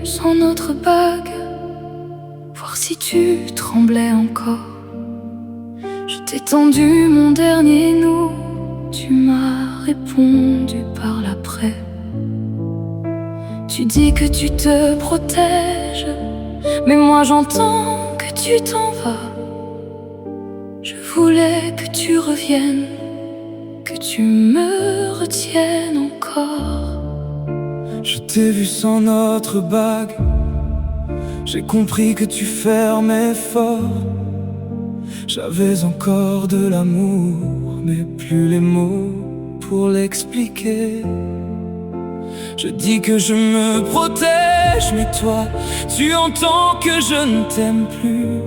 sans notre bague, voir si tu tremblais encore. Je t'ai tendu mon dernier nous, tu m'as répondu par l'après. Tu dis que tu te protèges, mais moi j'entends que tu t'en vas. Je voulais que tu reviennes, que tu me retiennes encore. Je t'ai vu sans notre bague, j'ai compris que tu fermais fort. J'avais encore de l'amour, mais plus les mots pour l'expliquer. Je dis que je me protège, mais toi, tu entends que je ne t'aime plus.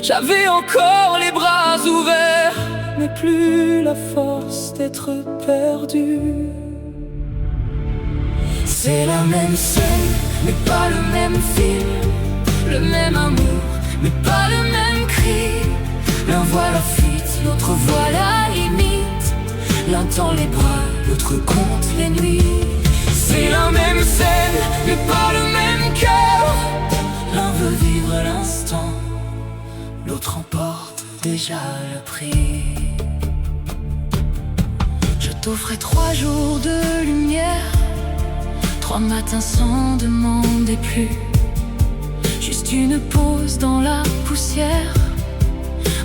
J'avais encore les bras ouverts, mais plus la force d'être perdu. C'est la même scène, mais pas le même film. Le même amour, mais pas le même cri. L'un voit la fuite, l'autre voit la limite. L'un tend les bras, l'autre compte les nuits. C'est la même scène, mais pas le même cœur. L'un veut vivre l'instant, l'autre emporte déjà le prix. Je t'offrais 3 jours de lumière, 3 matins sans demander plus. Juste une pause dans la poussière,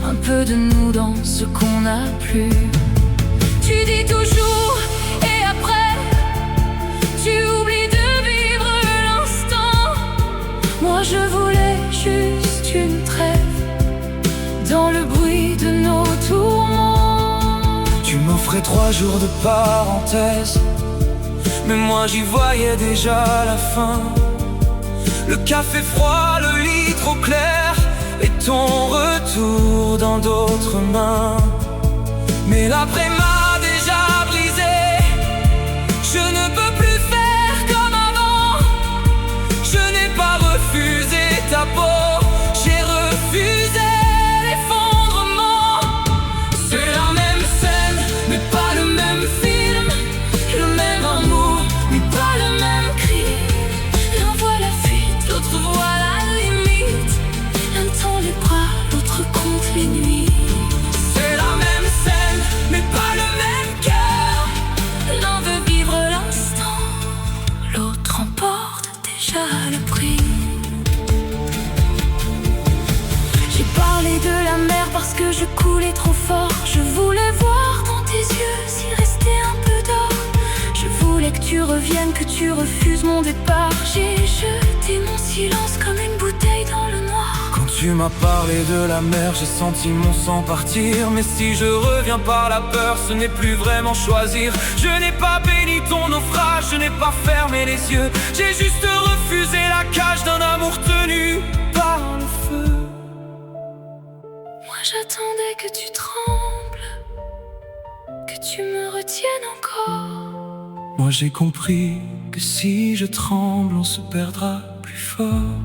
un peu de nous dans ce qu'on n'a plus. Tu dis toujours et après tu oublies de vivre l'instant. Moi je voulais juste une trêve dans le bruit de nos tourments. Tu m'offrais 3 jours de parenthèse, mais moi j'y voyais déjà la fin. Le café froid, le lit trop clair, et ton retour dans d'autres mains. Mais l'après m'a déjà brisé, je ne peux plus faire comme avant. Je n'ai pas refusé ta peau, j'ai refusé l'effondrement. C'est la même scène, mais pas le même film. Le même amour, mais pas le même cri. L'un voit la fuite, l'autre voit la limite. L'un tend les bras, l'autre compte les nuits. C'est la même scène, mais pas le même cœur. L'un veut vivre l'instant, l'autre emporte déjà le prix. J'ai parlé de la mer parce que je coulais trop fort. Je voulais voir dans tes yeux s'il restait un peu d'or. Je voulais que tu reviennes, que tu refuses mon départ. J'ai jeté mon silence comme une bouteille dans le noir. Quand tu m'as parlé de la mer, j'ai senti mon sang partir. Mais si je reviens par la peur, ce n'est plus vraiment choisir. Je n'ai pas béni ton naufrage, je n'ai pas fermé les yeux. J'ai juste refusé la cage d'un amour tenu par le feu. Moi j'attendais que tu trembles, que tu me retiennes encore. Moi j'ai compris que si je tremble, on se perdra plus fort.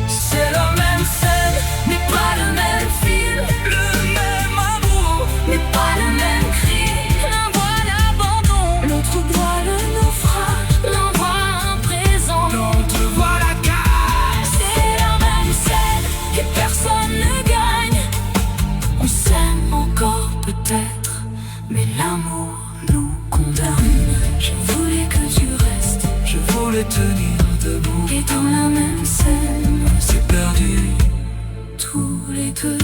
C'est la même scène, mais pas le même film. Le même amour, mais pas le même cri. L'un voit l'abandon, l'autre voit le naufrage. L'un voit un présent, l'autre voit la cage. C'est la même scène, et personne ne gagne. On s'aime encore peut-être, mais l'amour nous condamne. Je voulais que tu restes, je voulais tenir debout. Et dans la même scène, on s'est perdu tous les deux.